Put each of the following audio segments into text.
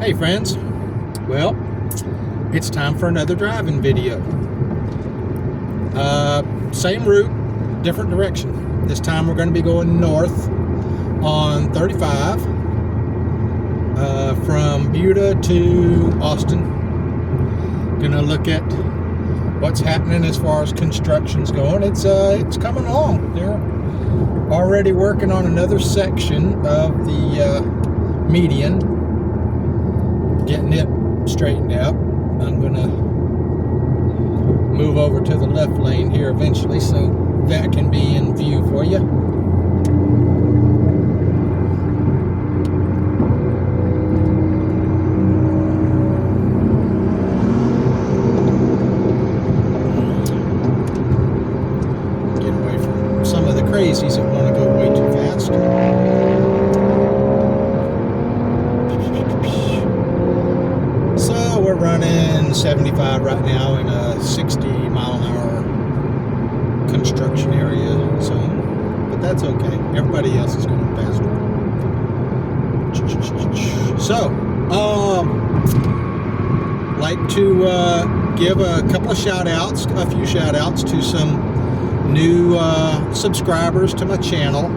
Hey friends, well, it's time for another driving video. Same route, different direction. This time we're going to be going north on 35 from Buda to Austin. Gonna look at what's happening as far as construction's going. It's coming along. They're already working on another section of the median, getting it straightened out. I'm gonna move over to the left lane here eventually so that can be in view for you. Get away from some of the crazies that want to go way too fast. So we're running 75 right now in a 60-mile-an-hour construction area zone, but that's okay. Everybody else is going faster. So, like to give a couple of shout-outs, a few shout-outs to some new subscribers to my channel.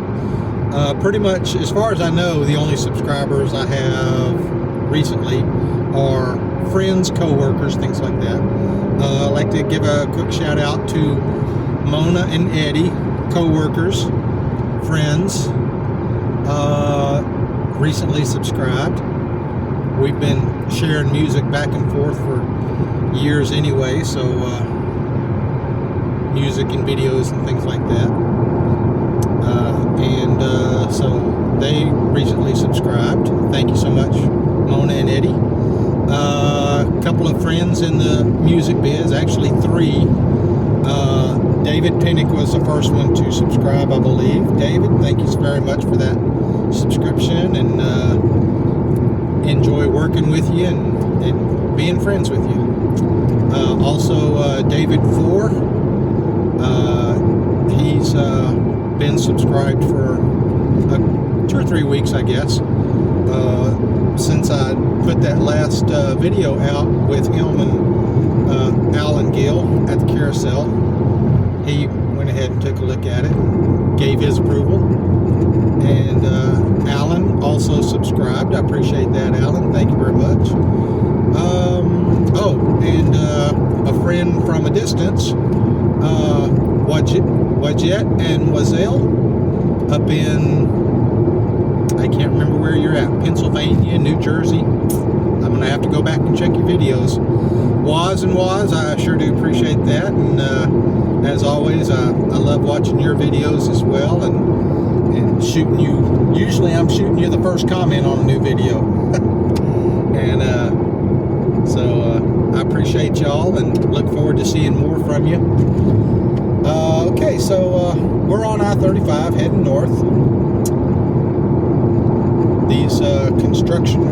Pretty much, as far as I know, the only subscribers I have recently are friends, co-workers, things like that. I'd like to give a quick shout out to Mona and Eddie, co-workers, friends, recently subscribed. We've been sharing music back and forth for years anyway, so music and videos and things like that. So they recently subscribed. Thank you so much, Mona and Eddie. A couple of friends in the music biz, actually three. David Pinnick was the first one to subscribe, I believe. David, thank you very much for that subscription, and enjoy working with you and being friends with you. Also, David Four, he's been subscribed for 2 or 3 weeks, I guess, since I put that last video out with him and Alan Gill at the Chrystal. He went ahead and took a look at it, gave his approval, and Alan also subscribed. I appreciate that, Alan. Thank you very much. And a friend from a distance, WaZit and WaZeil, up in, I can't remember where you're at, Pennsylvania, New Jersey. I'm going to have to go back and check your videos. Waz and Waz, I sure do appreciate that. And as always, I love watching your videos as well, and shooting you. Usually I'm shooting you the first comment on a new video. And so I appreciate y'all and look forward to seeing more from you. Okay, so we're on I-35 heading north. These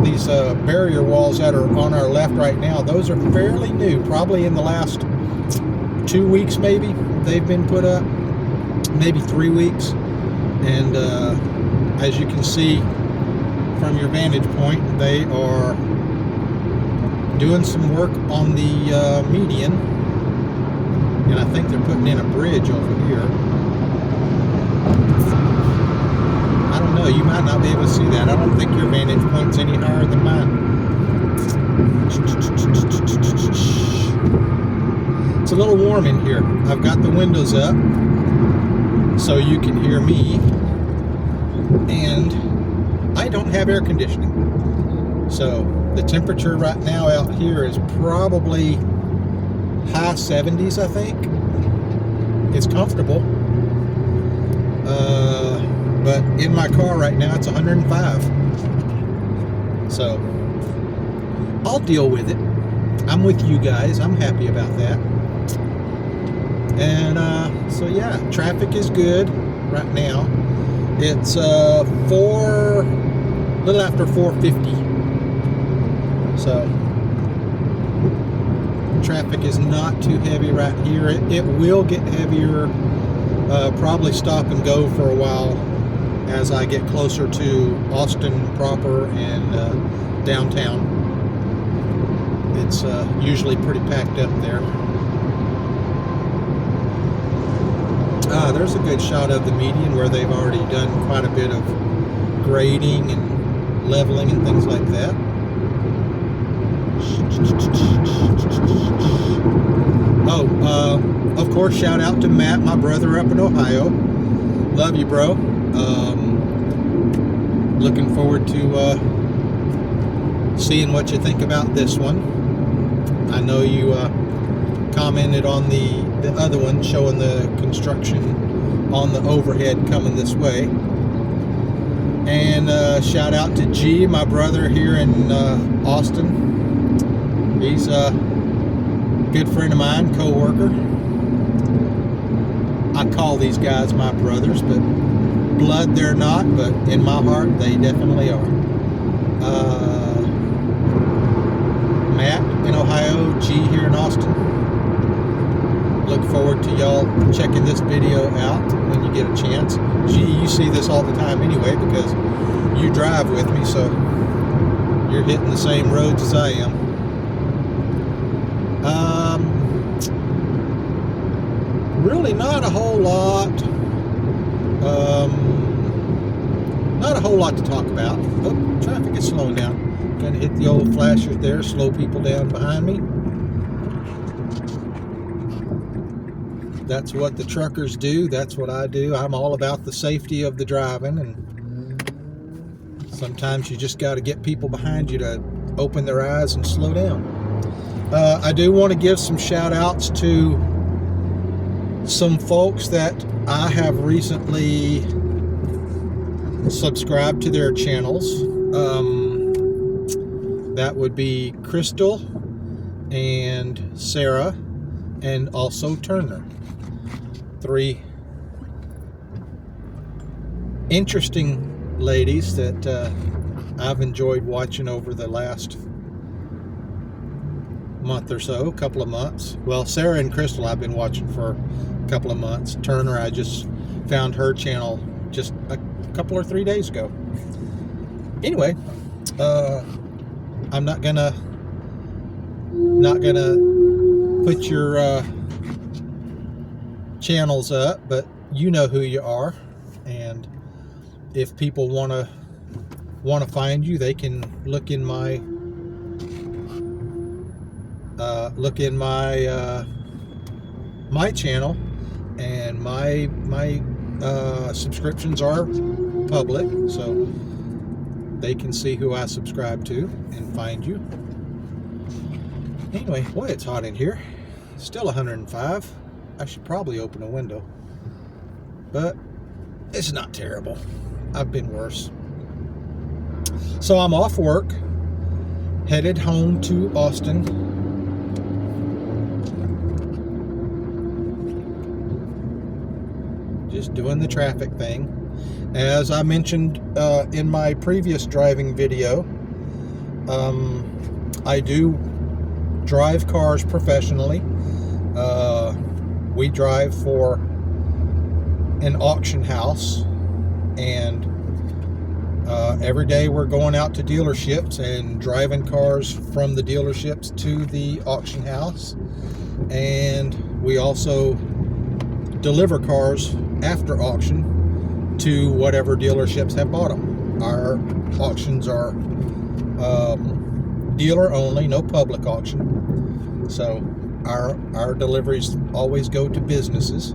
these barrier walls that are on our left right now, those are fairly new, probably in the last 2 weeks maybe they've been put up, maybe 3 weeks. And as you can see from your vantage point, they are doing some work on the median, and I think they're putting in a bridge over here. I don't know, you might not be able to see that. I don't think your vantage point's any higher than mine. It's a little warm in here. I've got the windows up so you can hear me, and I don't have air conditioning. So the temperature right now out here is probably high 70s, I think. It's comfortable. But in my car right now, it's 105. So I'll deal with it. I'm with you guys. I'm happy about that. And so yeah, traffic is good right now. It's little after 4:50. So traffic is not too heavy right here. It will get heavier, probably stop and go for a while as I get closer to Austin proper and downtown. It's usually pretty packed up there. There's a good shot of the median where they've already done quite a bit of grading and leveling and things like that. Oh, of course, shout out to Matt, my brother up in Ohio. Love you, bro. Looking forward to seeing what you think about this one. I know you commented on the other one showing the construction on the overhead coming this way. And shout out to G, my brother here in Austin. He's a good friend of mine, co-worker. I call these guys my brothers, but blood they're not, but in my heart they definitely are. Matt in Ohio, G here in Austin. Look forward to y'all checking this video out when you get a chance. G, you see this all the time anyway because you drive with me, so you're hitting the same roads as I am. Really not a whole lot. Not a whole lot to talk about. Oh, traffic is slowing down. Gonna hit the old flashers there, slow people down behind me. That's what the truckers do. That's what I do. I'm all about the safety of the driving, and sometimes you just got to get people behind you to open their eyes and slow down. I do want to give some shout outs to some folks that I have recently subscribed to their channels. That would be Chrystal and Sarah and also Turner. 3 interesting ladies that I've enjoyed watching over the last month or so, couple of months. Well, Sarah and Chrystal I've been watching for a couple of months. Turner, I just found her channel just a couple or 3 days ago. Anyway, I'm not gonna put your channels up, but you know who you are, and if people want to find you, they can look in my my channel, and my subscriptions are public, so they can see who I subscribe to and find you. Anyway, boy, it's hot in here. Still 105. I should probably open a window, but it's not terrible. I've been worse. So I'm off work, headed home to Austin. Just doing the traffic thing. As I mentioned in my previous driving video, I do drive cars professionally. We drive for an auction house, and every day we're going out to dealerships and driving cars from the dealerships to the auction house, and we also deliver cars after auction to whatever dealerships have bought them. Our auctions are dealer only, no public auction, so our deliveries always go to businesses.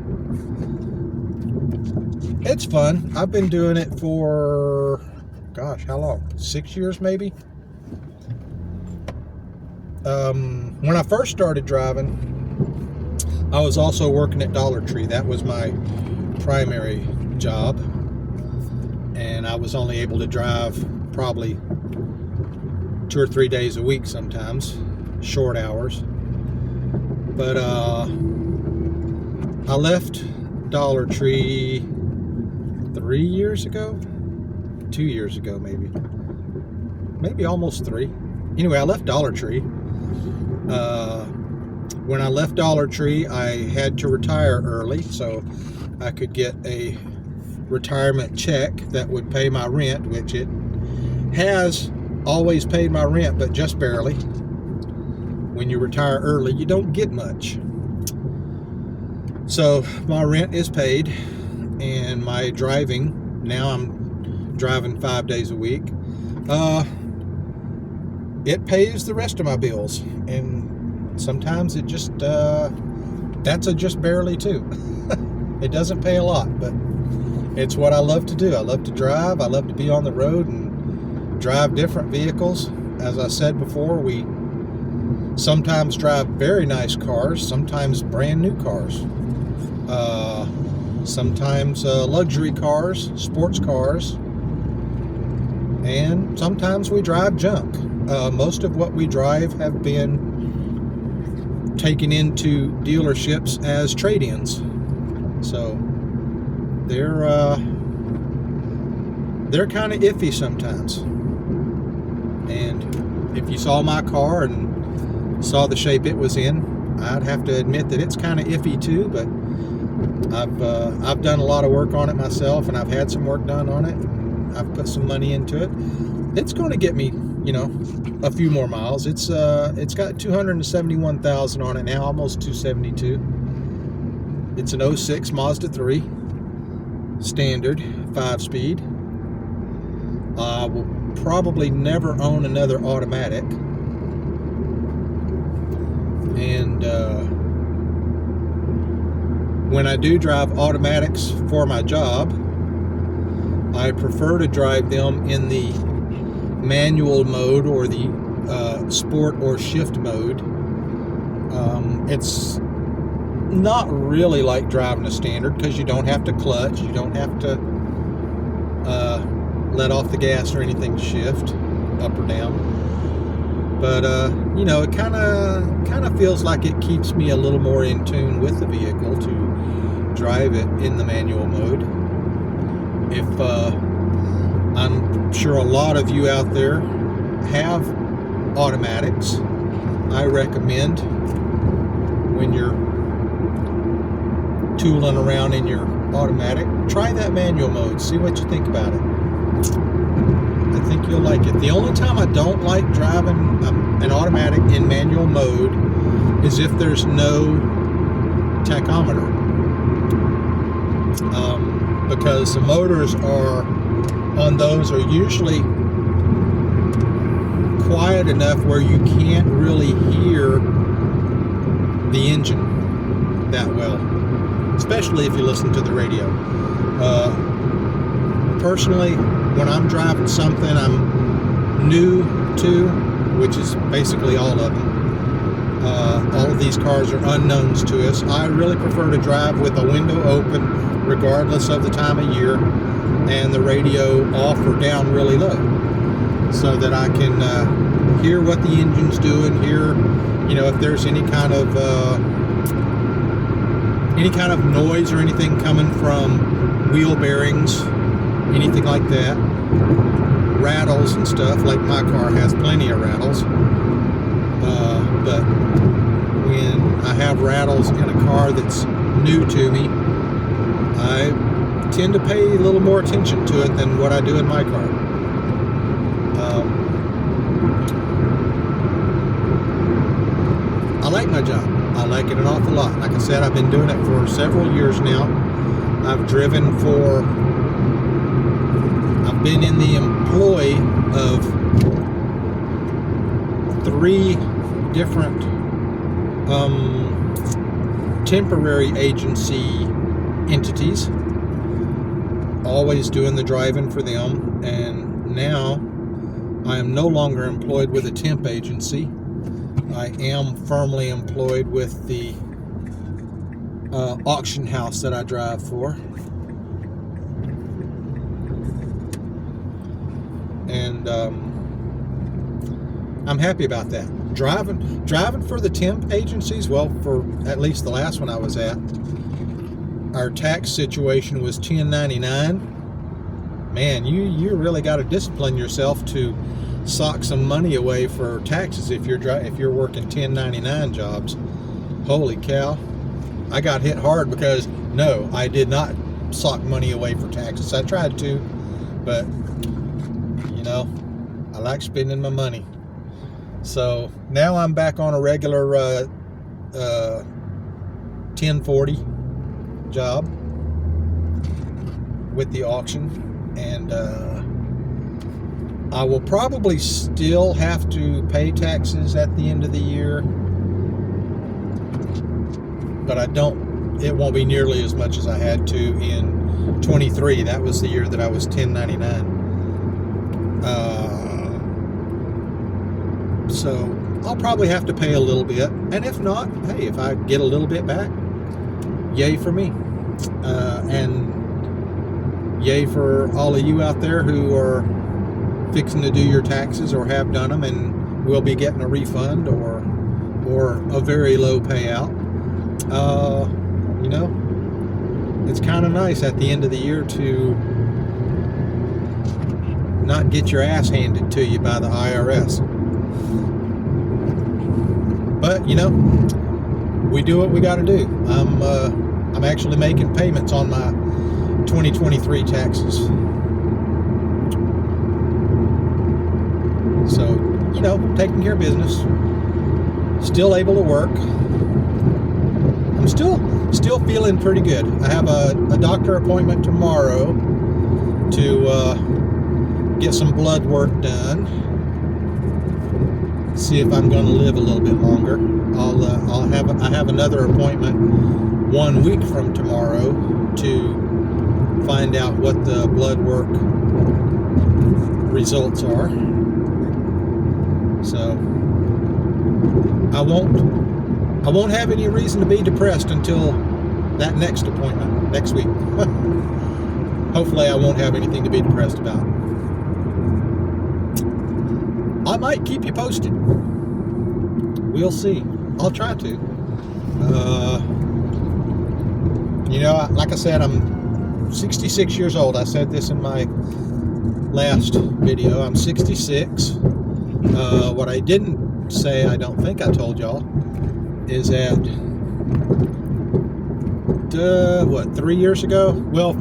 It's fun. I've been doing it for, gosh, how long? 6 years maybe? When I first started driving, I was also working at Dollar Tree. That was my primary job, and I was only able to drive probably 2 or 3 days a week sometimes, short hours. But I left Dollar Tree 3 years ago, 2 years ago maybe almost 3. Anyway, I left Dollar Tree. When I left Dollar Tree, I had to retire early so I could get a retirement check that would pay my rent, which it has always paid my rent, but just barely. when you retire early, you don't get much. So my rent is paid, and my driving, now I'm driving 5 days a week, it pays the rest of my bills, and sometimes it just that's just barely too. It doesn't pay a lot, but it's what I love to do. I love to drive. I love to be on the road and drive different vehicles. As I said before, we sometimes drive very nice cars, sometimes brand new cars, sometimes luxury cars, sports cars, and sometimes we drive junk. Most of what we drive have been taken into dealerships as trade-ins, so they're kind of iffy sometimes. And if you saw my car and saw the shape it was in, I'd have to admit that it's kind of iffy too. But I've done a lot of work on it myself, and I've had some work done on it. And I've put some money into it. It's going to get me, you know, a few more miles. It's got 271,000 on it now, almost 272. It's an 06 Mazda 3, standard 5-speed. I will probably never own another automatic. And when I do drive automatics for my job, I prefer to drive them in the manual mode or the sport or shift mode. It's not really like driving a standard, because you don't have to clutch, you don't have to let off the gas or anything to shift up or down. But you know, it kind of feels like it keeps me a little more in tune with the vehicle to drive it in the manual mode. If I'm sure a lot of you out there have automatics, I recommend when you're tooling around in your automatic, try that manual mode, see what you think about it. I think you'll like it. The only time I don't like driving an automatic in manual mode is if there's no tachometer, because the motors on those are usually quiet enough where you can't really hear the engine that well, especially if you listen to the radio. Personally, when I'm driving something I'm new to, which is basically all of them, all of these cars are unknowns to us, I really prefer to drive with a window open regardless of the time of year, and the radio off or down really low, so that I can hear what the engine's doing, hear, you know, if there's any kind of noise or anything coming from wheel bearings, anything like that, rattles and stuff. Like my car has plenty of rattles, but when I have rattles in a car that's new to me, I tend to pay a little more attention to it than what I do in my car. I like my job. I like it an awful lot. Like I said, I've been doing it for several years now. I've been in the employ of 3 different temporary agency entities, always doing the driving for them, and now I am no longer employed with a temp agency. I am firmly employed with the auction house that I drive for, and I'm happy about that. Driving for the temp agencies, well, for at least the last one I was at, our tax situation was 1099. Man, you really got to discipline yourself to sock some money away for taxes if you're working 1099 jobs. Holy cow. I got hit hard because no, I did not sock money away for taxes. I tried to, but you know, I like spending my money. So now I'm back on a regular 1040 job with the auction, and I will probably still have to pay taxes at the end of the year, but it won't be nearly as much as I had to in 23. That was the year that I was 1099. So I'll probably have to pay a little bit, and if not, hey, if I get a little bit back, yay for me. And yay for all of you out there who are fixing to do your taxes or have done them and will be getting a refund or a very low payout. You know, it's kind of nice at the end of the year to not get your ass handed to you by the IRS. But you know, we do what we got to do. I'm actually making payments on my 2023 taxes. So, you know, taking care of business. Still able to work. I'm still feeling pretty good. I have a doctor appointment tomorrow to get some blood work done. See if I'm going to live a little bit longer. I have another appointment 1 week from tomorrow to find out what the blood work results are. So I won't have any reason to be depressed until that next appointment next week. Hopefully I won't have anything to be depressed about. I might keep you posted. We'll see. I'll try to. You know, like I said, I'm 66 years old. I said this in my last video. I'm 66. What I didn't say, I don't think I told y'all, is that, 3 years ago? Well,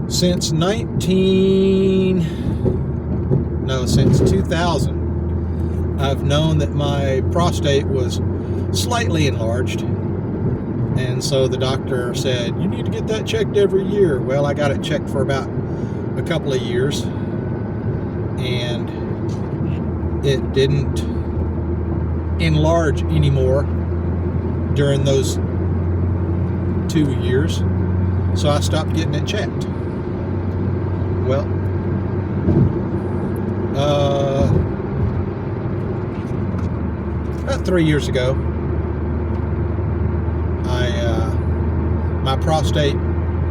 since 2000, I've known that my prostate was slightly enlarged. And so the doctor said, you need to get that checked every year. Well, I got it checked for about a couple of years, and it didn't enlarge anymore during those 2 years. So I stopped getting it checked. Well, about 3 years ago, my prostate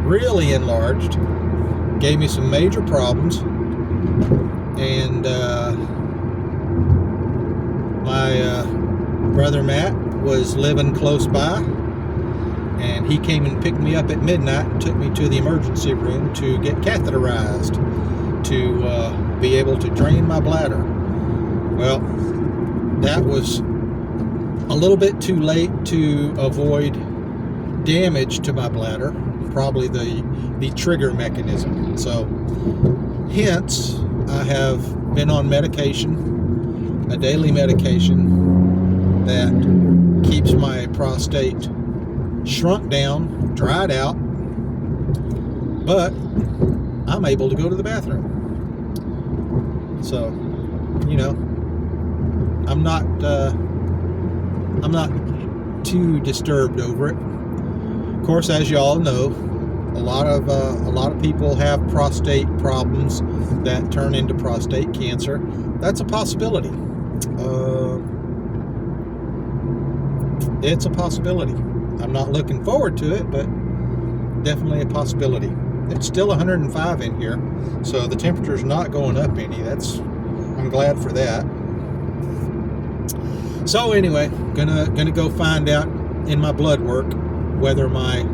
really enlarged, gave me some major problems, and my brother Matt was living close by, and he came and picked me up at midnight and took me to the emergency room to get catheterized to be able to drain my bladder. Well, that was a little bit too late to avoid damage to my bladder, probably the trigger mechanism. So hence I have been on medication, a daily medication that keeps my prostate shrunk down, dried out, but I'm able to go to the bathroom. So, you know, I'm not too disturbed over it. Of course, as you all know, a lot of people have prostate problems that turn into prostate cancer. That's a possibility. It's a possibility. I'm not looking forward to it, but definitely a possibility. It's still 105 in here, so the temperature's not going up any. I'm glad for that. So anyway, gonna go find out in my blood work whether my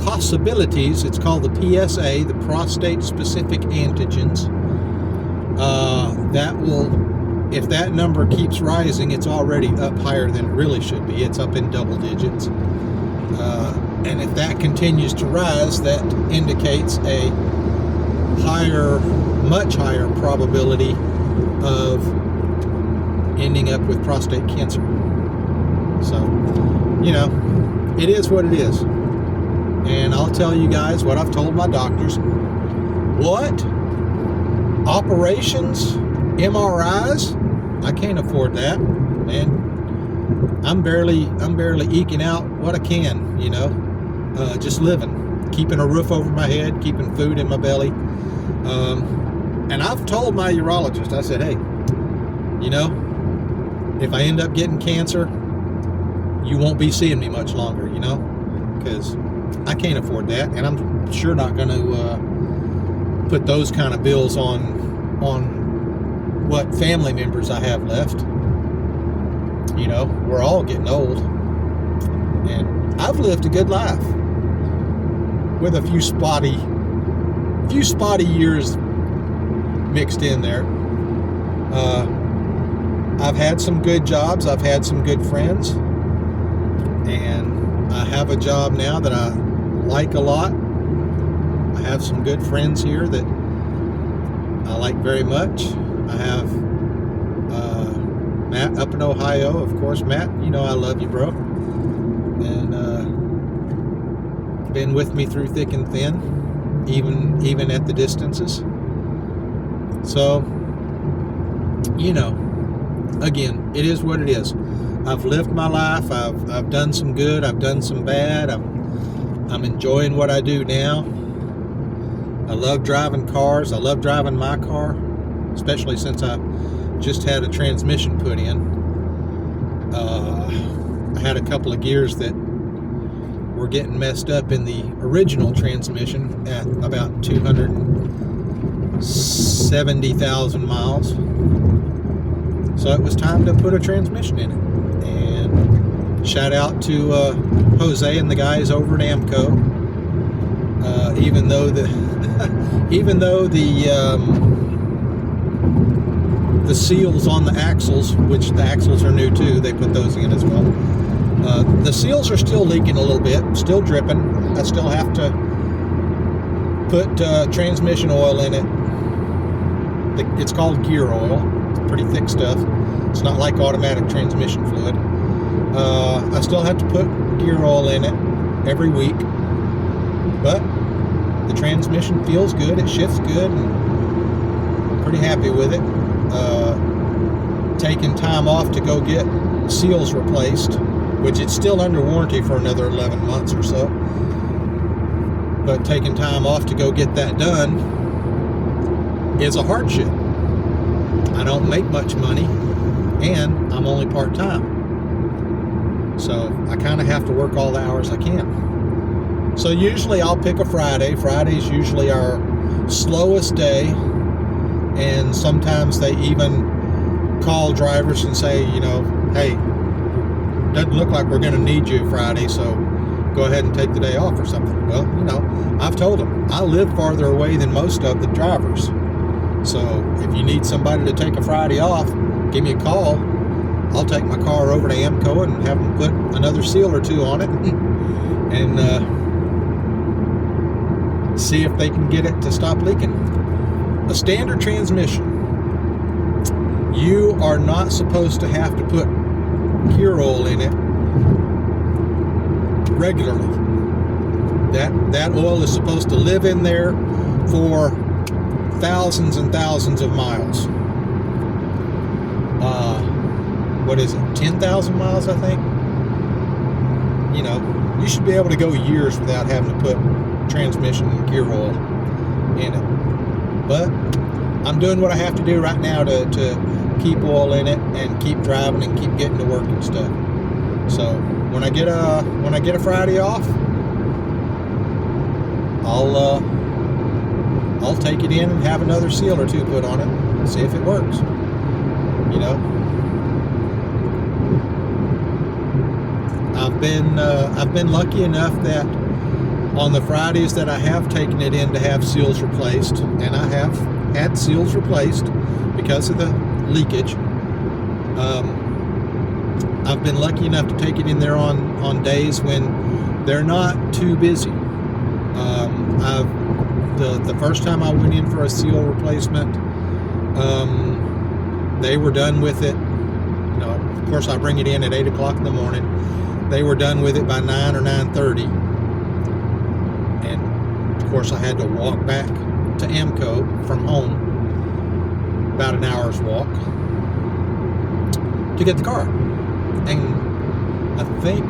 possibilities, it's called the PSA, the prostate specific antigens, that will, if that number keeps rising, it's already up higher than it really should be. It's up in double digits. And if that continues to rise, that indicates a much higher probability of ending up with prostate cancer. So, you know, it is what it is. And I'll tell you guys what I've told my doctors. What? Operations? MRIs? I can't afford that, man. I'm barely eking out what I can, you know, just living, keeping a roof over my head, keeping food in my belly. And I've told my urologist, I said, hey, you know, if I end up getting cancer, you won't be seeing me much longer, you know, because I can't afford that, and I'm sure not going to put those kind of bills on what family members I have left. You know, we're all getting old, and I've lived a good life with a few spotty years mixed in there. I've had some good jobs, I've had some good friends, and I have a job now that I like a lot. I have some good friends here that I like very much. I have Matt up in Ohio, of course. Matt, you know I love you, bro. And been with me through thick and thin, even at the distances. So, you know, again, it is what it is. I've lived my life. I've done some good. I've done some bad. I'm enjoying what I do now. I love driving cars. I love driving my car, especially since I just had a transmission put in. I had a couple of gears that were getting messed up in the original transmission at about 270,000 miles. So it was time to put a transmission in it. And shout out to Jose and the guys over at Amco. Even though the seals on the axles, which the axles are new too, they put those in as well. The seals are still leaking a little bit, still dripping. I still have to put transmission oil in it. It's called gear oil. It's pretty thick stuff. It's not like automatic transmission fluid. I still have to put gear oil in it every week, but the transmission feels good. It shifts good, and I'm pretty happy with it. Taking time off to go get seals replaced, which it's still under warranty for another 11 months or so. But taking time off to go get that done is a hardship. I don't make much money, and I'm only part-time. So I kind of have to work all the hours I can. So usually I'll pick a Friday. Friday's usually our slowest day, and sometimes they even call drivers and say, you know, hey, doesn't look like we're going to need you Friday, so go ahead and take the day off or something. Well, you know, I've told them I live farther away than most of the drivers. So if you need somebody to take a Friday off, give me a call. I'll take my car over to Amco and have them put another seal or two on it and see if they can get it to stop leaking. A standard transmission, you are not supposed to have to put gear oil in it regularly. That oil is supposed to live in there for thousands and thousands of miles. What is it, 10,000 miles, I think? You know, you should be able to go years without having to put transmission and gear oil in it. But I'm doing what I have to do right now to keep oil in it and keep driving and keep getting to work and stuff. So when I get a Friday off, I'll take it in and have another seal or two put on it and see if it works. You know, I've been lucky enough that on the Fridays that I have taken it in to have seals replaced, and I have had seals replaced because of the leakage. I've been lucky enough to take it in there on days when they're not too busy. The first time I went in for a seal replacement, They were done with it. You know, of course, I bring it in at 8 o'clock in the morning. They were done with it by 9 or 9:30. And, of course, I had to walk back to AMCO from home, about an hour's walk, to get the car. And I think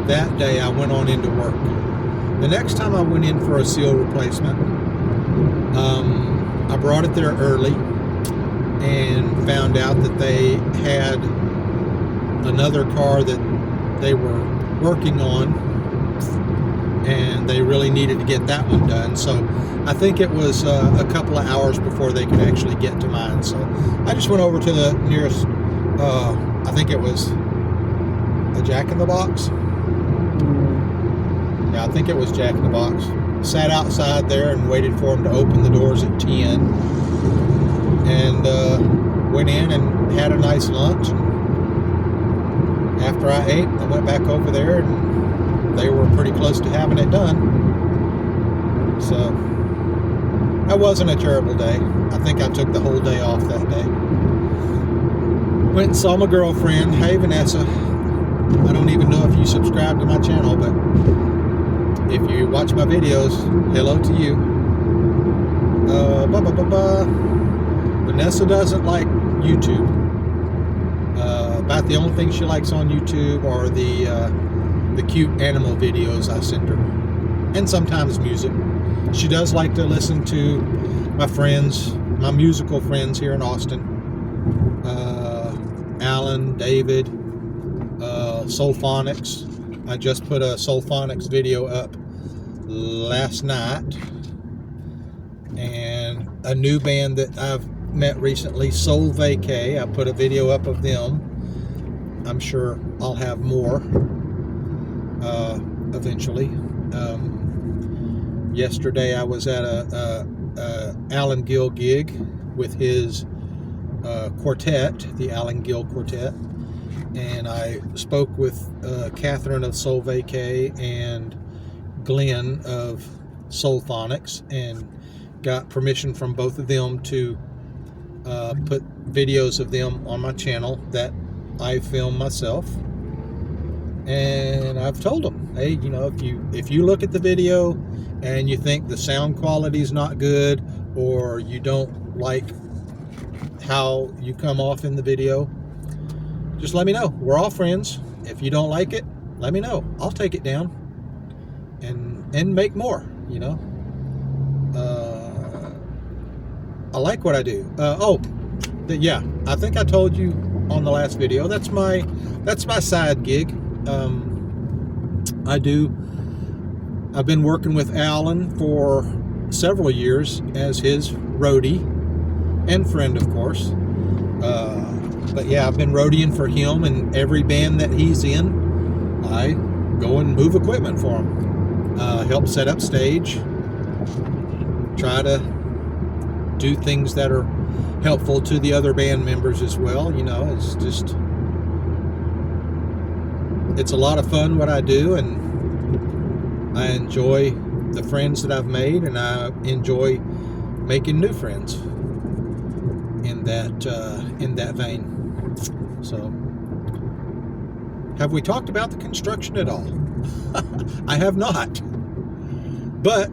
that day I went on into work. The next time I went in for a seal replacement, I brought it there early and found out that they had another car that they were working on, and they really needed to get that one done. So I think it was a couple of hours before they could actually get to mine. So I just went over to the nearest, I think it was a Jack in the Box. Yeah, I think it was Jack in the Box. Sat outside there and waited for them to open the doors at 10. And went in and had a nice lunch. After I ate, I went back over there, and they were pretty close to having it done. So that wasn't a terrible day. I think I took the whole day off that day. Went and saw my girlfriend. Hey, Vanessa. I don't even know if you subscribe to my channel, but if you watch my videos, hello to you. Vanessa doesn't like YouTube. About the only thing she likes on YouTube are the cute animal videos I send her, and sometimes music. She does like to listen to my friends, my musical friends here in Austin. Alan, David, Soulphonics. I just put a Soulphonics video up last night, and a new band that I've met recently, Soul Vacay. I put a video up of them. I'm sure I'll have more eventually. Yesterday I was at a Alan Gill gig with his quartet, the Alan Gill Quartet, and I spoke with Catherine of Soul Vacay and Glenn of Soulphonics, and got permission from both of them to put videos of them on my channel that I film myself. And I've told them, hey, you know, if you look at the video and you think the sound quality is not good, or you don't like how you come off in the video, just let me know. We're all friends. If you don't like it, let me know. I'll take it down and make more, you know. I like what I do. Yeah, I think I told you on the last video, that's my side gig. I've been working with Alan for several years as his roadie and friend, of course. But yeah, I've been roadieing for him, and every band that he's in, I go and move equipment for him. Help set up stage. Try to do things that are helpful to the other band members as well. You know, it's a lot of fun what I do, and I enjoy the friends that I've made, and I enjoy making new friends in that vein. So, have we talked about the construction at all? I have not. But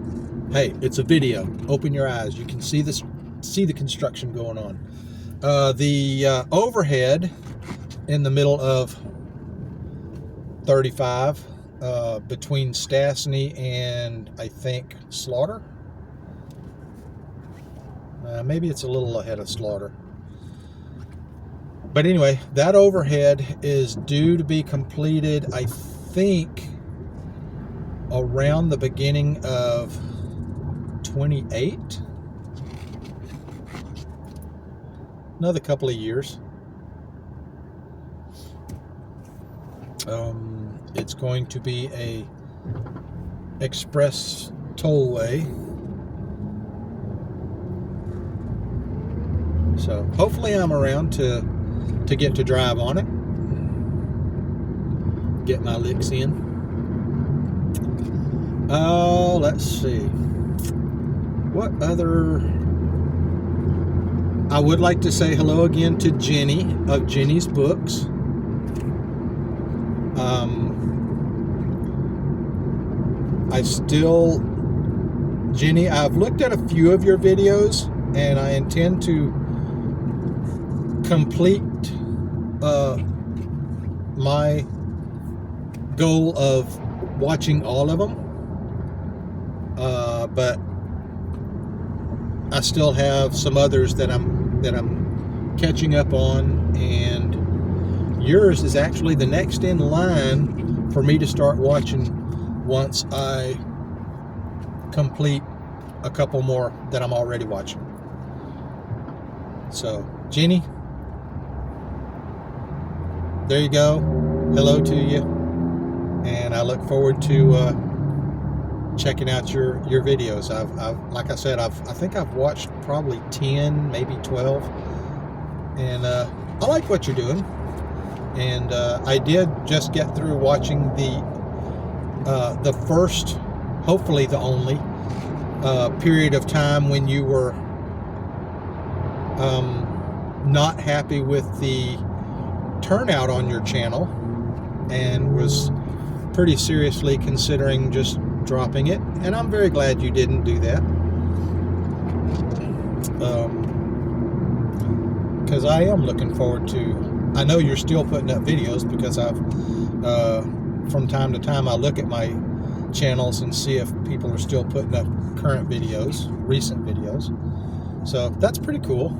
hey, it's a video. Open your eyes. You can see the construction going on. The overhead in the middle of 35 between Stastny and I think Slaughter. Maybe it's a little ahead of Slaughter. But anyway, that overhead is due to be completed, I think, around the beginning of 28. Another couple of years. It's going to be a express tollway. So hopefully I'm around to get to drive on it. Get my licks in. Let's see. What other I would like to say hello again to Jenny of Jenny's Books. Jenny, I've looked at a few of your videos, and I intend to complete my goal of watching all of them. But I still have some others that I'm catching up on, and yours is actually the next in line for me to start watching once I complete a couple more that I'm already watching. So, Jenny, there you go. Hello to you, and I look forward to checking out your videos. I've like I said, I think I've watched probably 10, maybe 12, and I like what you're doing. And I did just get through watching the first, hopefully the only, period of time when you were not happy with the turnout on your channel and was pretty seriously considering just dropping it, and I'm very glad you didn't do that, because I am looking forward to, I know you're still putting up videos, because I've from time to time I look at my channels and see if people are still putting up current videos, recent videos, so that's pretty cool.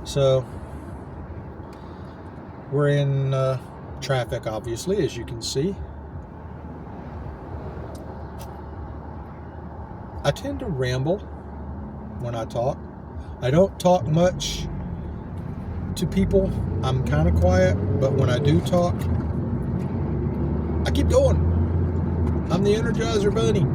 So we're in traffic, obviously, as you can see. I tend to ramble when I talk. I don't talk much to people. I'm kind of quiet, but when I do talk, I keep going. I'm the Energizer Bunny.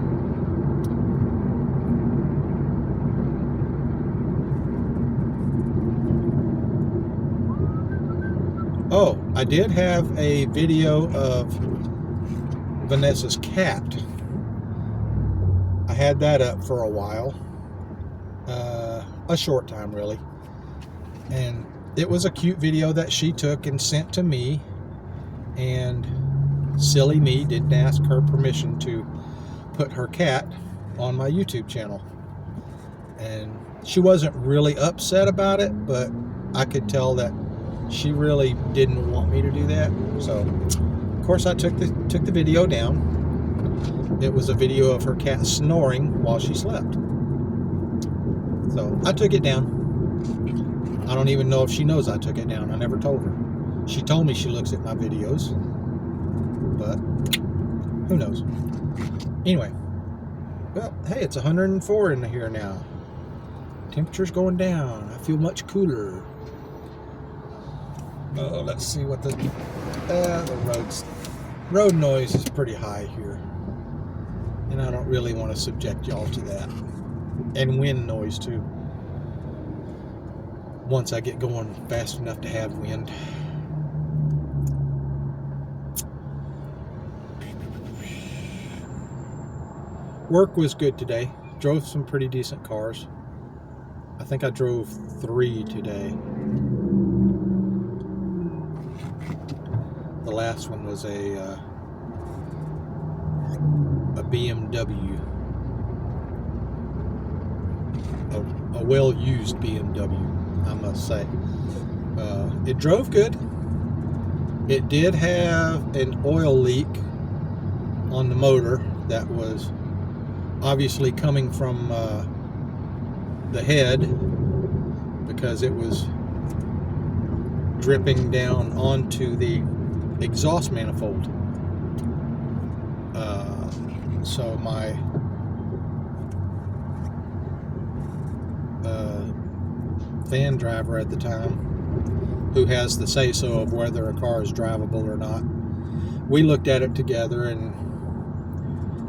Oh, I did have a video of Vanessa's cat. I had that up for a while. A short time, really. And it was a cute video that she took and sent to me. And silly me didn't ask her permission to put her cat on my YouTube channel. And she wasn't really upset about it, but I could tell that she really didn't want me to do that. So, of course, I took the video down. It was a video of her cat snoring while she slept. So, I took it down. I don't even know if she knows I took it down. I never told her. She told me she looks at my videos, but who knows? Anyway, well, hey, it's 104 in here now. Temperature's going down. I feel much cooler. Oh, let's see what the road noise is pretty high here, and I don't really want to subject y'all to that, and wind noise too. Once I get going fast enough to have wind. Work was good today. Drove some pretty decent cars. I think I drove 3 today. The last one was a BMW, a well-used BMW, I must say. It drove good. It did have an oil leak on the motor that was obviously coming from the head, because it was dripping down onto the exhaust manifold. So my van driver at the time, who has the say-so of whether a car is drivable or not, we looked at it together, and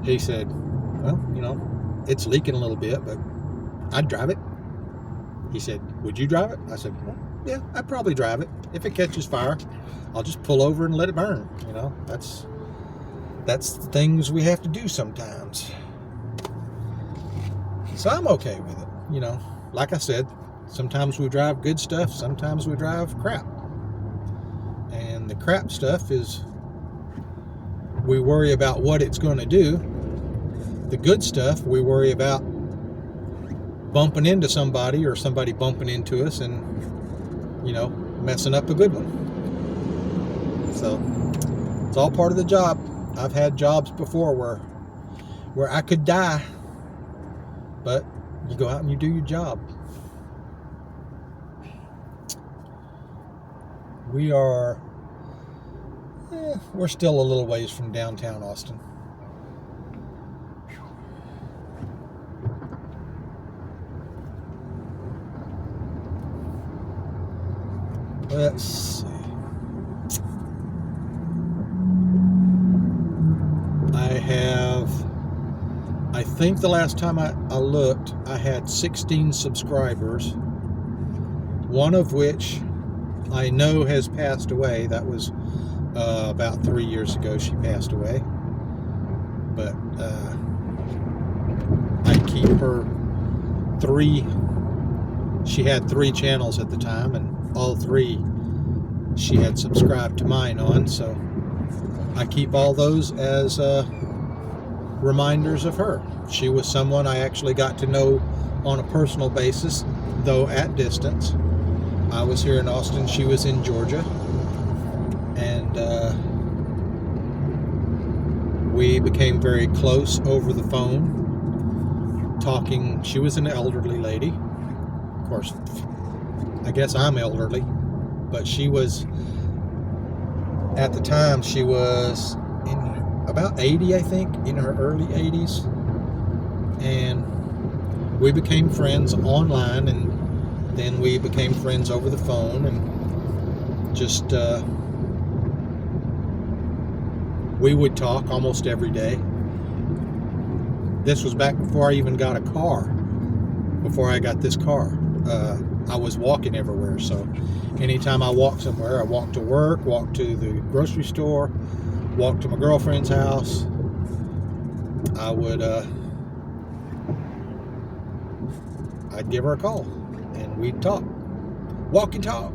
he said, well, you know, it's leaking a little bit, but I'd drive it. He said, would you drive it? I said, well, yeah, I'd probably drive it. If it catches fire, I'll just pull over and let it burn. You know, that's the things we have to do sometimes. So I'm okay with it. You know, like I said, sometimes we drive good stuff, sometimes we drive crap. And the crap stuff is we worry about what it's going to do. The good stuff, we worry about bumping into somebody or somebody bumping into us and, you know, messing up a good one. So it's all part of the job. I've had jobs before where I could die, but you go out and you do your job. We're still a little ways from downtown Austin. Let's see. I think the last time I looked, I had 16 subscribers, one of which I know has passed away. That was about 3 years ago she passed away. But I keep her she had 3 channels at the time, and all 3 she had subscribed to mine on, so I keep all those as reminders of her. She was someone I actually got to know on a personal basis, though at distance. I was here in Austin, she was in Georgia, and we became very close over the phone, talking. She was an elderly lady. Of course, I guess I'm elderly, but she was, at the time, she was in about 80, I think, in her early 80s. And we became friends online, and then we became friends over the phone, and just we would talk almost every day. This was back before I even got a car, before I got this car. I was walking everywhere, so anytime I walked somewhere, I walked to work, walked to the grocery store, walked to my girlfriend's house, I would I'd give her a call and we'd talk, walk and talk.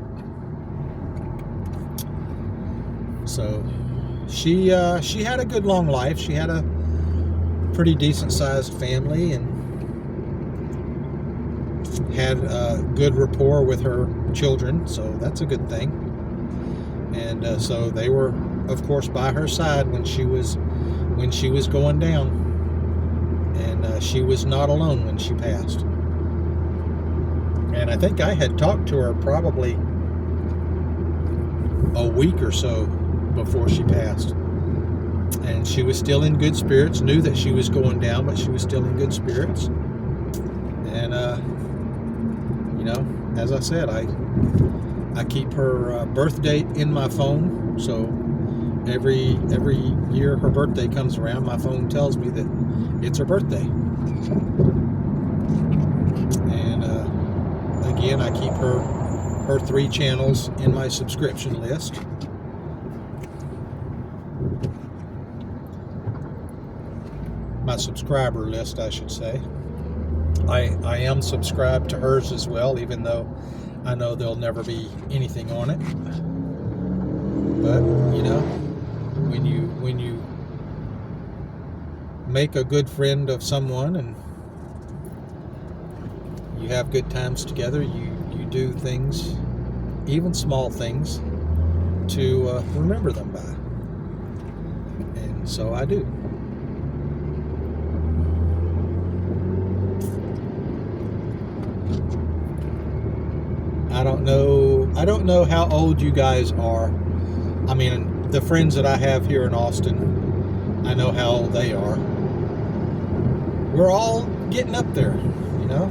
So she had a good long life. She had a pretty decent sized family and had a good rapport with her children, so that's a good thing. And so they were, of course, by her side when she was going down, and she was not alone when she passed. And I think I had talked to her probably a week or so before she passed, and she was still in good spirits. Knew that she was going down, but she was still in good spirits. And you know, as I said, I keep her birth date in my phone, so every year her birthday comes around, my phone tells me that it's her birthday. And again, I keep her 3 channels in my subscription list. My subscriber list, I should say. I am subscribed to hers as well, even though I know there'll never be anything on it. But you know, when you make a good friend of someone and you have good times together, you do things, even small things, to remember them by. And so I do. I don't know how old you guys are. I mean, the friends that I have here in Austin, I know how old they are. We're all getting up there, you know.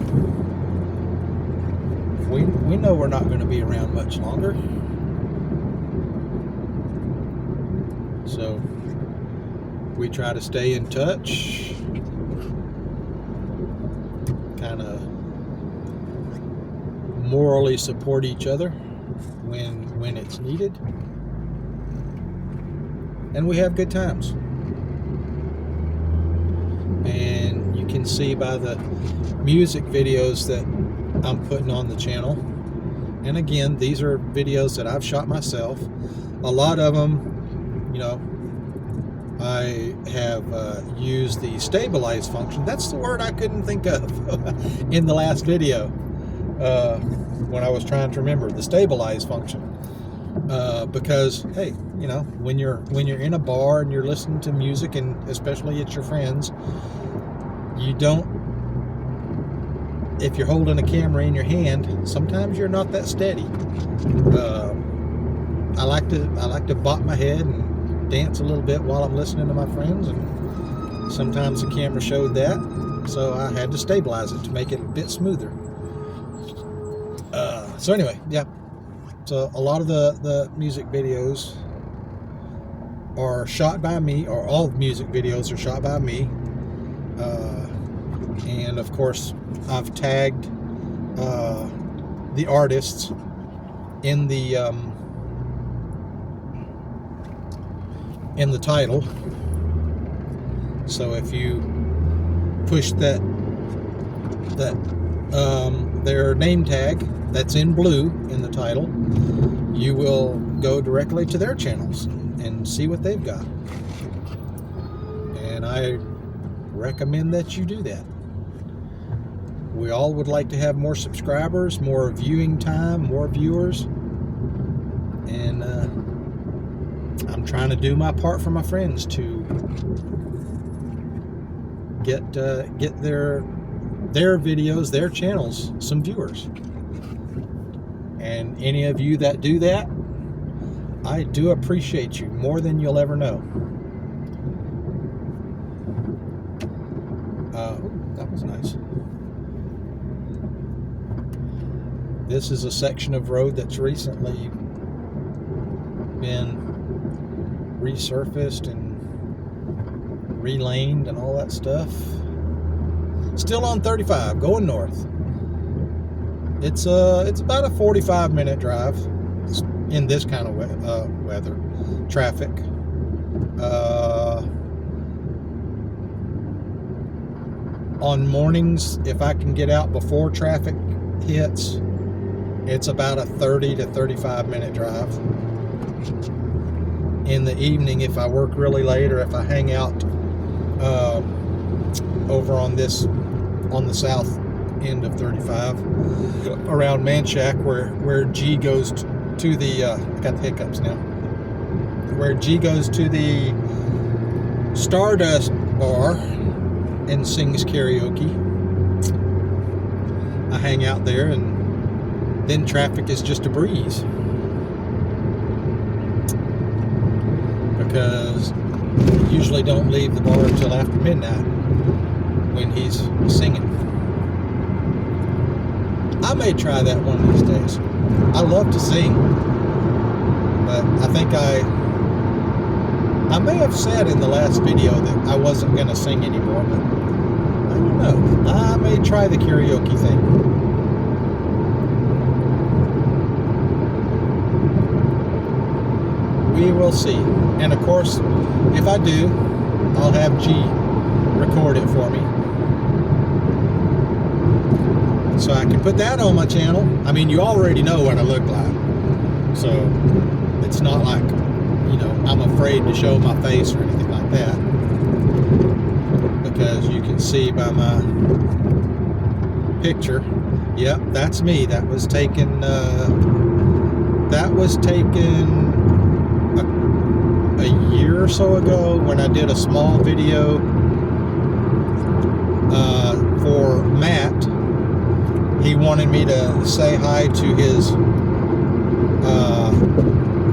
We know we're not going to be around much longer. So we try to stay in touch, kind of morally support each other when it's needed, and we have good times. And you you can see by the music videos that I'm putting on the channel. And again, these are videos that I've shot myself. A lot of them, you know, I have used the stabilize function. That's the word I couldn't think of in the last video when I was trying to remember the stabilize function. Because hey, you know, when you're in a bar and you're listening to music, and especially at your friends, you don't, if you're holding a camera in your hand, sometimes you're not that steady. I like to bop my head and dance a little bit while I'm listening to my friends, and sometimes the camera showed that, so I had to stabilize it to make it a bit smoother. So anyway, yeah. So a lot of the music videos are shot by me, or all music videos are shot by me. And of course, I've tagged the artists in the title. So if you push that their name tag that's in blue in the title, you will go directly to their channels and see what they've got. And I recommend that you do that. We all would like to have more subscribers, more viewing time, more viewers, and I'm trying to do my part for my friends to get their videos, their channels, some viewers. And any of you that do that, I do appreciate you more than you'll ever know. That was nice. This is a section of road that's recently been resurfaced and relaned and all that stuff. Still on 35, going north. It's about a 45-minute drive in this kind of weather, traffic. On mornings, if I can get out before traffic hits, it's about a 30 to 35-minute drive. In the evening, if I work really late, or if I hang out over on the south end of 35, around Manchac, where G goes to the I got the hiccups now, where G goes to the Stardust bar and sings karaoke. I hang out there, and then traffic is just a breeze, because I usually don't leave the bar until after midnight when he's singing. I may try that one of these days. I love to sing, but I think I may have said in the last video that I wasn't going to sing anymore, but I don't know. I may try the karaoke thing. We will see. And of course, if I do, I'll have G record it for me, so I can put that on my channel. I mean, you already know what I look like, so it's not like, you know, I'm afraid to show my face or anything like that, because you can see by my picture. Yep, that's me. That was taken a year or so ago, when I did a small video for Matt. He wanted me to say hi to his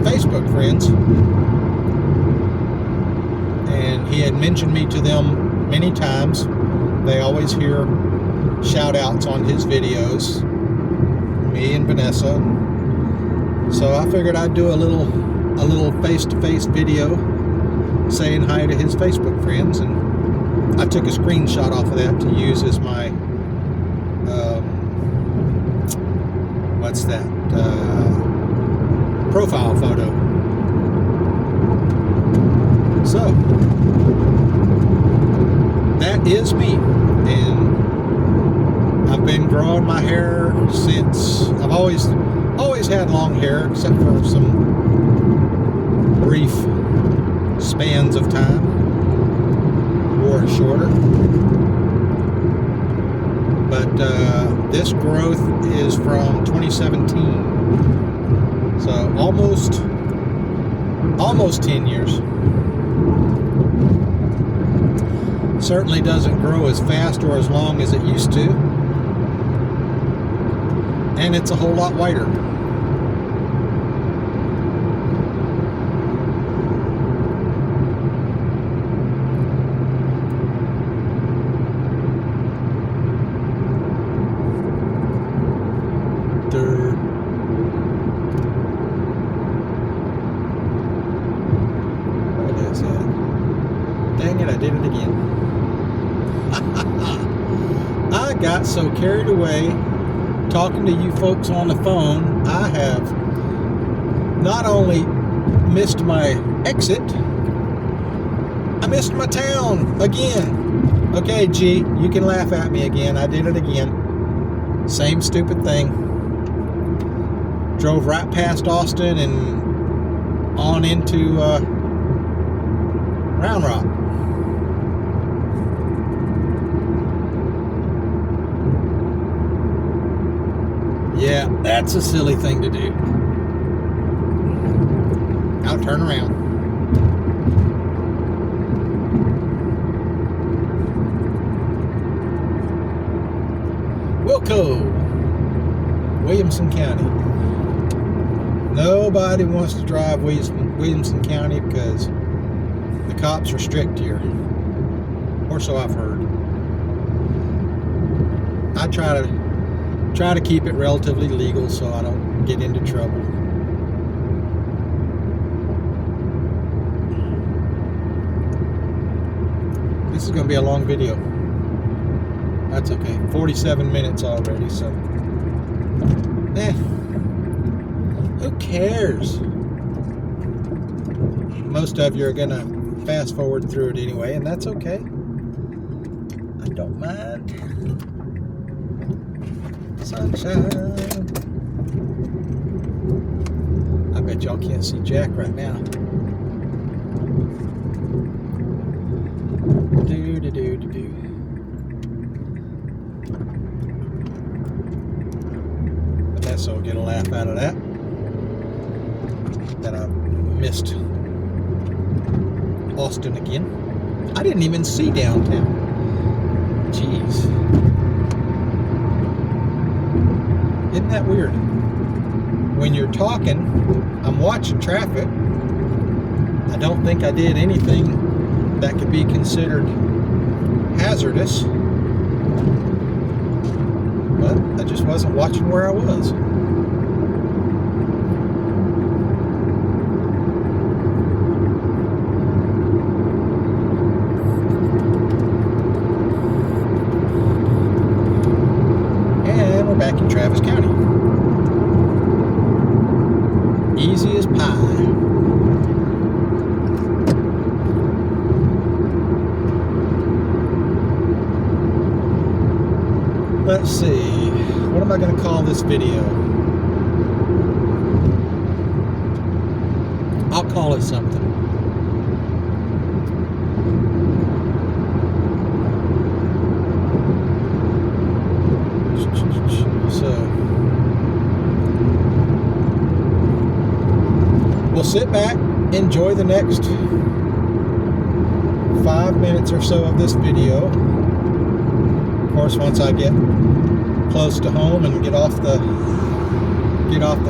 Facebook friends, and he had mentioned me to them many times. They always hear shout outs on his videos, me and Vanessa. So I figured I'd do a little face-to-face video saying hi to his Facebook friends, and I took a screenshot off of that to use as my what's that, profile photo. So that is me, been growing my hair since I've always had long hair, except for some brief spans of time. Wore it shorter. But this growth is from 2017. So almost 10 years. Certainly doesn't grow as fast or as long as it used to. And it's a whole lot whiter. What is that? Dang it, I did it again. I got so carried away talking to you folks on the phone, I have not only missed my exit, I missed my town again. Okay, G, you can laugh at me again. I did it again. Same stupid thing. Drove right past Austin and on into Round Rock. Yeah, that's a silly thing to do. Now turn around. Wilco, Williamson County. Nobody wants to drive Williamson County because the cops are strict here. Or so I've heard. I try to keep it relatively legal so I don't get into trouble. This is going to be a long video. That's okay. 47 minutes already, so who cares? Most of you are going to fast forward through it anyway, and that's okay. I don't mind. Sunshine. I bet y'all can't see Jack right now. Do. But that's so I'll get a laugh out of that. That I missed Austin again. I didn't even see downtown. Jeez. Isn't that weird? When you're talking, I'm watching traffic. I don't think I did anything that could be considered hazardous. But I just wasn't watching where I was. And we're back in Travis County. Easy as pie. Let's see, what am I going to call this video? I'll call it something. So, we'll sit back, enjoy the next 5 minutes or so of this video. Of course, once I get close to home and get off the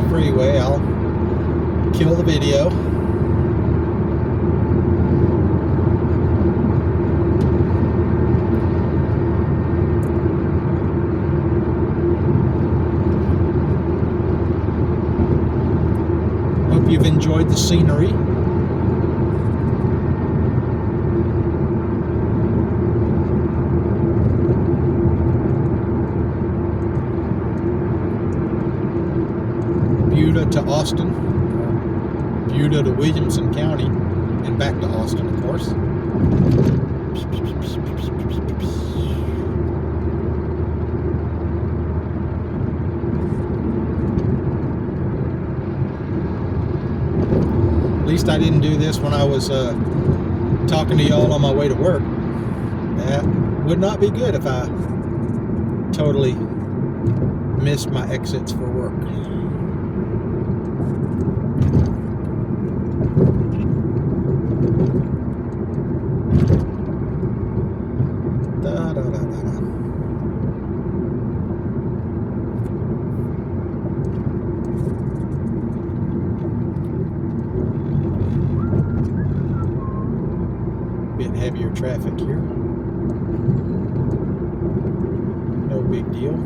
freeway, I'll kill the video. Hope you've enjoyed the scenery. To Austin, Buda to Williamson County, and back to Austin, of course. least I didn't do this when I was talking to y'all on my way to work. That would not be good if I totally missed my exits for work. Da, da, da, da, da. Bit heavier traffic here. No big deal.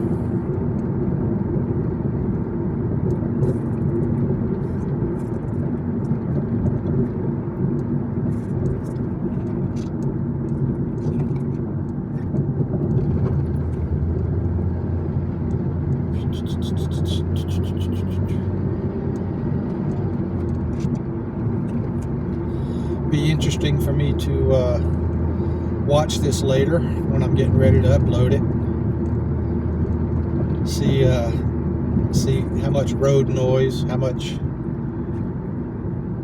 Be interesting for me to watch this later when I'm getting ready to upload it. See how much road noise, how much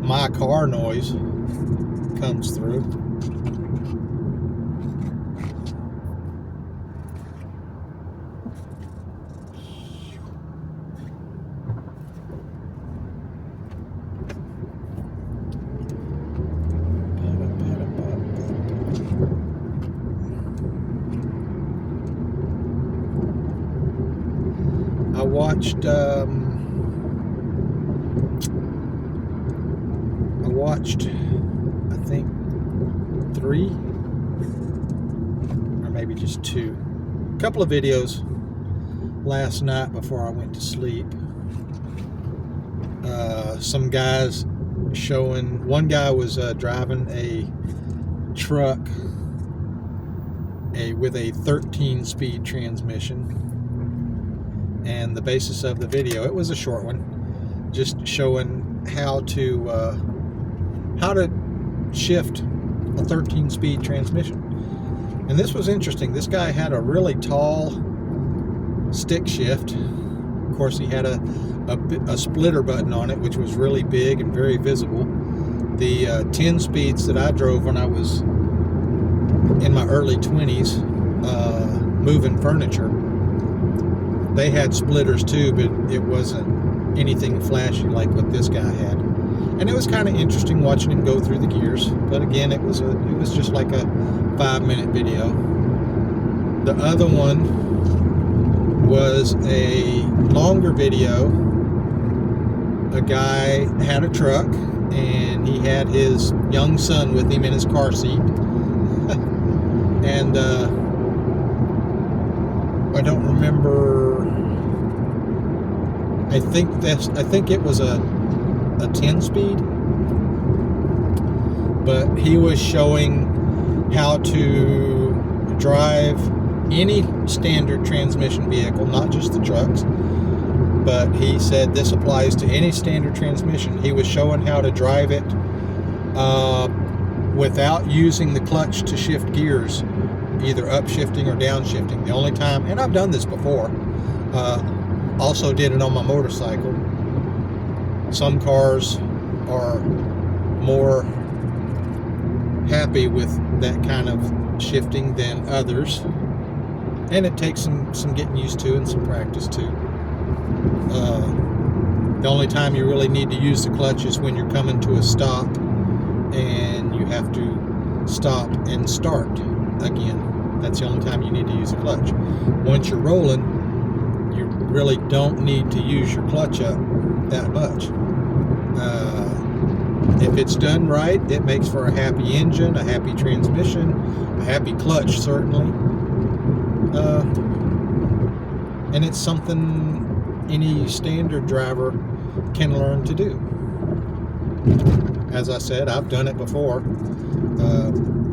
my car noise comes through. I watched, I think, 3 or maybe just 2. A couple of videos last night before I went to sleep. Some guys showing, one guy was driving a truck with a 13-speed transmission. And the basis of the video, it was a short one, just showing how to shift a 13-speed transmission. And this was interesting. This guy had a really tall stick shift. Of course, he had a splitter button on it, which was really big and very visible. The 10 speeds that I drove when I was in my early 20s, moving furniture, they had splitters too, but it wasn't anything flashy like what this guy had. And it was kind of interesting watching him go through the gears. But again, it was just like a 5-minute video. The other one was a longer video. A guy had a truck and he had his young son with him in his car seat. And I don't remember. I think it was a 10-speed, but he was showing how to drive any standard transmission vehicle, not just the trucks, but he said this applies to any standard transmission. He was showing how to drive it without using the clutch to shift gears, either upshifting or downshifting. The only time, and I've done this before, also did it on my motorcycle. Some cars are more happy with that kind of shifting than others, and it takes some getting used to and some practice too. The only time you really need to use the clutch is when you're coming to a stop and you have to stop and start again. That's the only time you need to use the clutch. Once you're rolling, you really don't need to use your clutch up that much. If it's done right, it makes for a happy engine, a happy transmission, a happy clutch, certainly. And it's something any standard driver can learn to do. As I said, I've done it before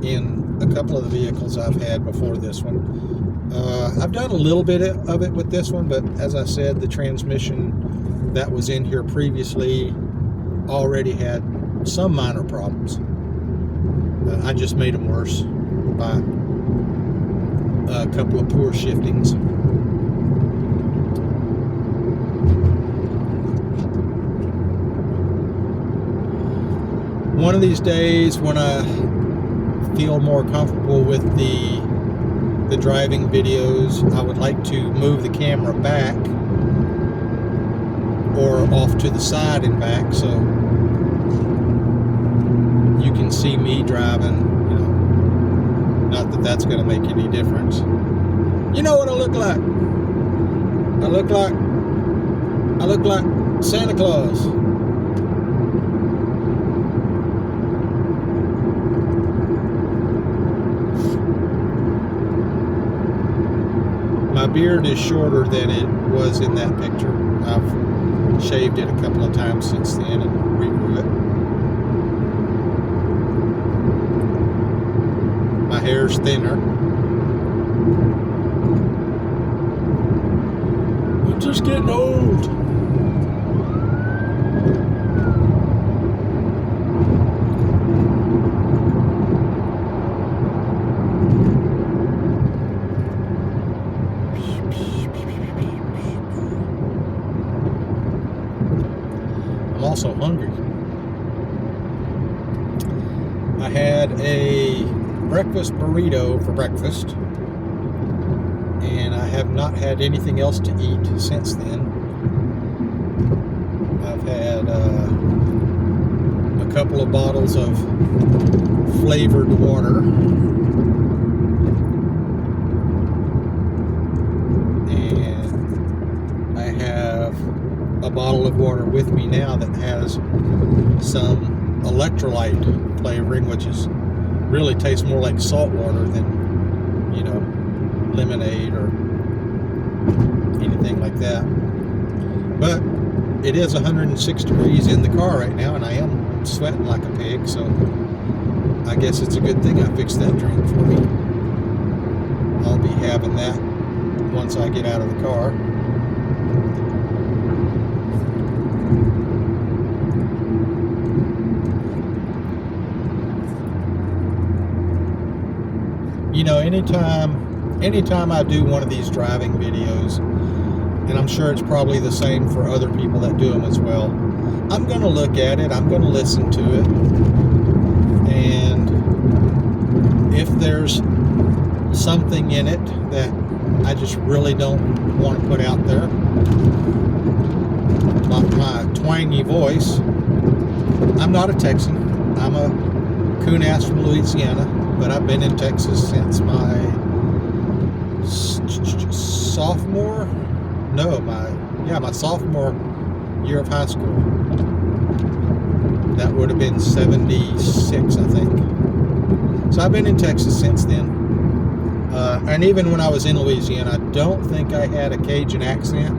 in a couple of the vehicles I've had before this one. I've done a little bit of it with this one, but as I said, the transmission that was in here previously already had some minor problems. I just made them worse by a couple of poor shiftings. one of these days when I feel more comfortable with the driving videos, I would like to move the camera back or off to the side and back so you can see me driving, you know. Not that that's going to make any difference. You know what I look like? I look like Santa Claus. My beard is shorter than it was in that picture. I've shaved it a couple of times since then and regrew it. My hair's thinner. I'm just getting old. I'm also hungry. I had a breakfast burrito for breakfast, and I have not had anything else to eat since then. I've had a couple of bottles of flavored water, and I have a bottle of water with me now that has some electrolyte flavoring, which is really tastes more like salt water than, you know, lemonade or anything like that. But it is 106 degrees in the car right now, and I am sweating like a pig, so I guess it's a good thing I fixed that drink for me. I'll be having that once I get out of the car. You know, anytime I do one of these driving videos, and I'm sure it's probably the same for other people that do them as well, I'm going to look at it, I'm going to listen to it, and if there's something in it that I just really don't want to put out there, like my twangy voice, I'm not a Texan, I'm a coon-ass from Louisiana, but I've been in Texas since my my sophomore year of high school. That would have been 76, I think. So I've been in Texas since then. And even when I was in Louisiana, I don't think I had a Cajun accent.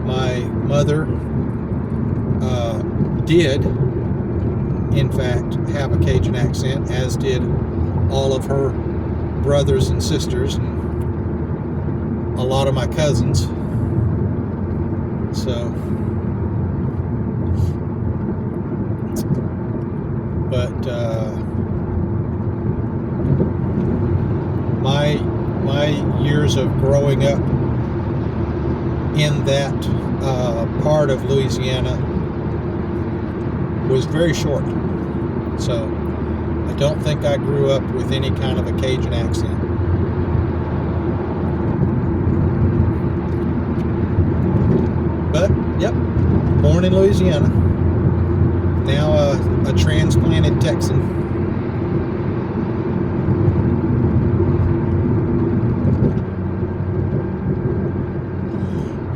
My mother did, in fact, have a Cajun accent, as did all of her brothers and sisters and a lot of my cousins. So, but my years of growing up in that part of Louisiana was very short. So I don't think I grew up with any kind of a Cajun accent. But, yep, born in Louisiana. Now a transplanted Texan.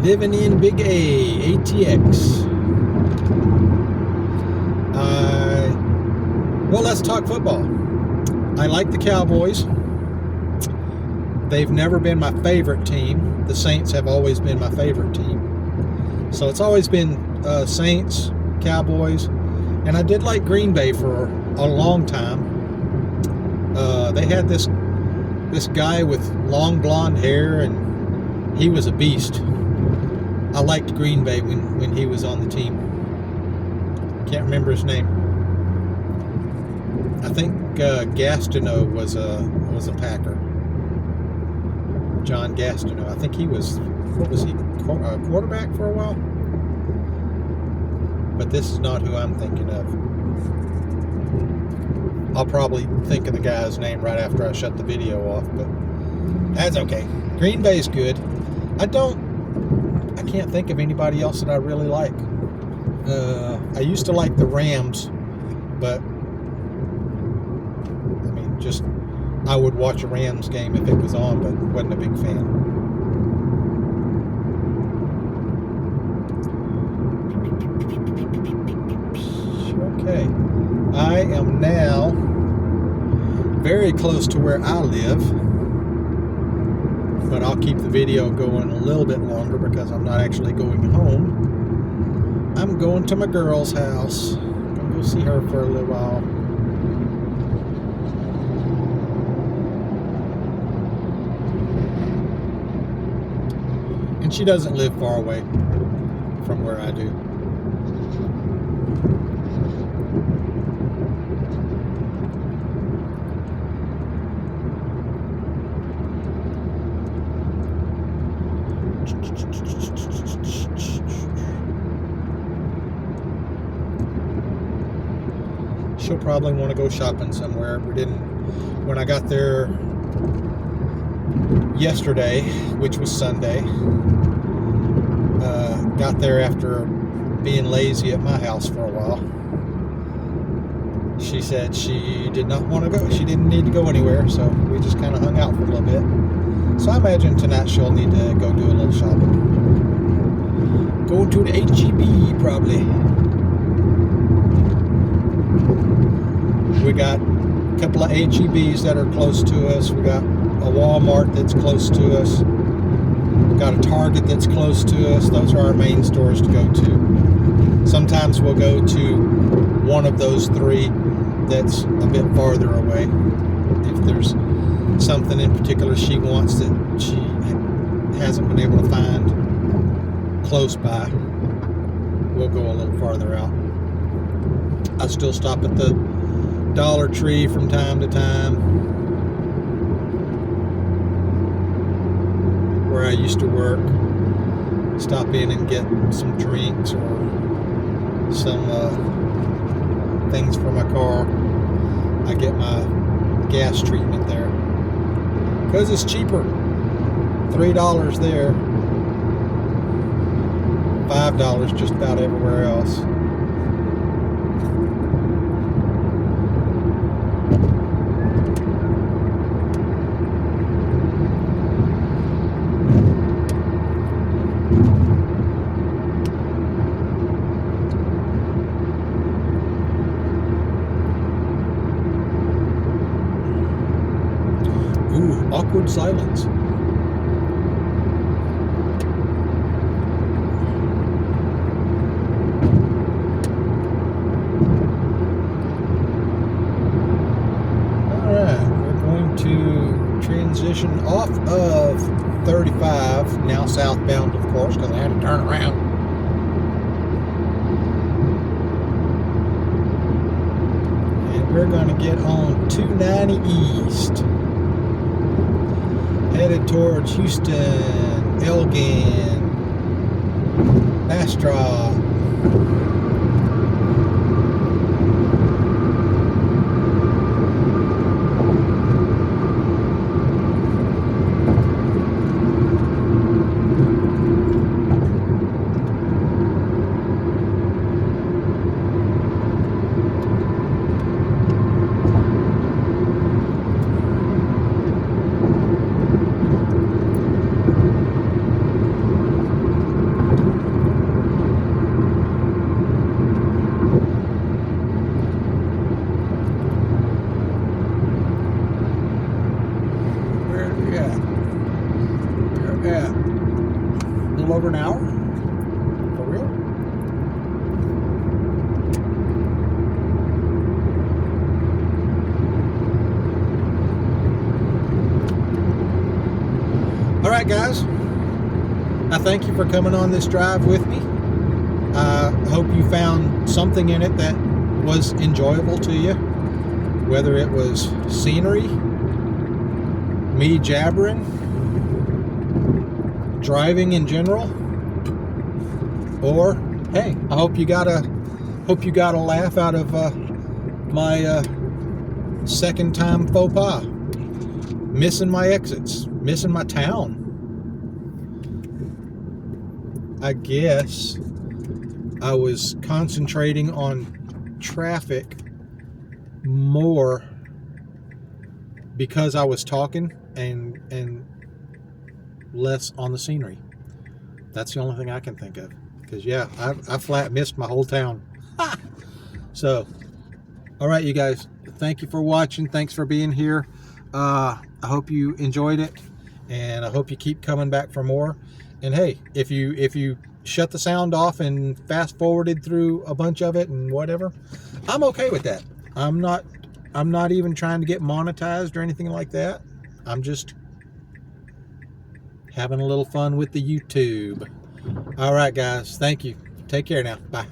Living in Big A, ATX. Well, let's talk football. I like the Cowboys. They've never been my favorite team. The Saints have always been my favorite team. So it's always been Saints, Cowboys, and I did like Green Bay for a long time. They had this guy with long blonde hair, and he was a beast. I liked Green Bay when he was on the team. Can't remember his name. I think Gastineau was a Packer. John Gastineau. I think he was, what was he, quarterback for a while? But this is not who I'm thinking of. I'll probably think of the guy's name right after I shut the video off, but that's okay. Green Bay's good. I can't think of anybody else that I really like. I used to like the Rams, but I mean, just I would watch a Rams game if it was on, but wasn't a big fan. Okay, I am now very close to where I live, but I'll keep the video going a little bit longer because I'm not actually going home. I'm going to my girl's house. I'm going to go see her for a little while. And she doesn't live far away from where I do. She'll probably want to go shopping somewhere. When I got there yesterday, which was Sunday, got there after being lazy at my house for a while. She said she did not want to go. She didn't need to go anywhere, so we just kind of hung out for a little bit. So I imagine tonight she'll need to go do a little shopping. Go to the H-E-B probably. We got a couple of H-E-Bs that are close to us. We got a Walmart that's close to us. We got a Target that's close to us. Those are our main stores to go to. Sometimes we'll go to one of those three that's a bit farther away. If there's something in particular she wants that she hasn't been able to find close by, we'll go a little farther out. I still stop at the Dollar Tree from time to time, where I used to work. Stop in and get some drinks or some things for my car. I get my gas treatment there because it's cheaper. $3 there, $5 just about everywhere else. Ooh, awkward silence. Alright, we're going to transition off of 35, now southbound of course, because I had to turn around. And we're going to get on 290 East. Headed towards Houston, Elgin, Bastrop. Over an hour? For real? Alright guys, I thank you for coming on this drive with me. I hope you found something in it that was enjoyable to you, whether it was scenery, me jabbering, driving in general, or hey, I hope you got a laugh out of my second time faux pas. Missing my exits, missing my town. I guess I was concentrating on traffic more because I was talking and less on the scenery. That's the only thing I can think of. Because yeah, I flat missed my whole town. So, all right, you guys, thank you for watching. Thanks for being here. I hope you enjoyed it, and I hope you keep coming back for more. And hey, if you shut the sound off and fast forwarded through a bunch of it and whatever, I'm okay with that. I'm not even trying to get monetized or anything like that. I'm just having a little fun with the YouTube. All right, guys, thank you. Take care now. Bye.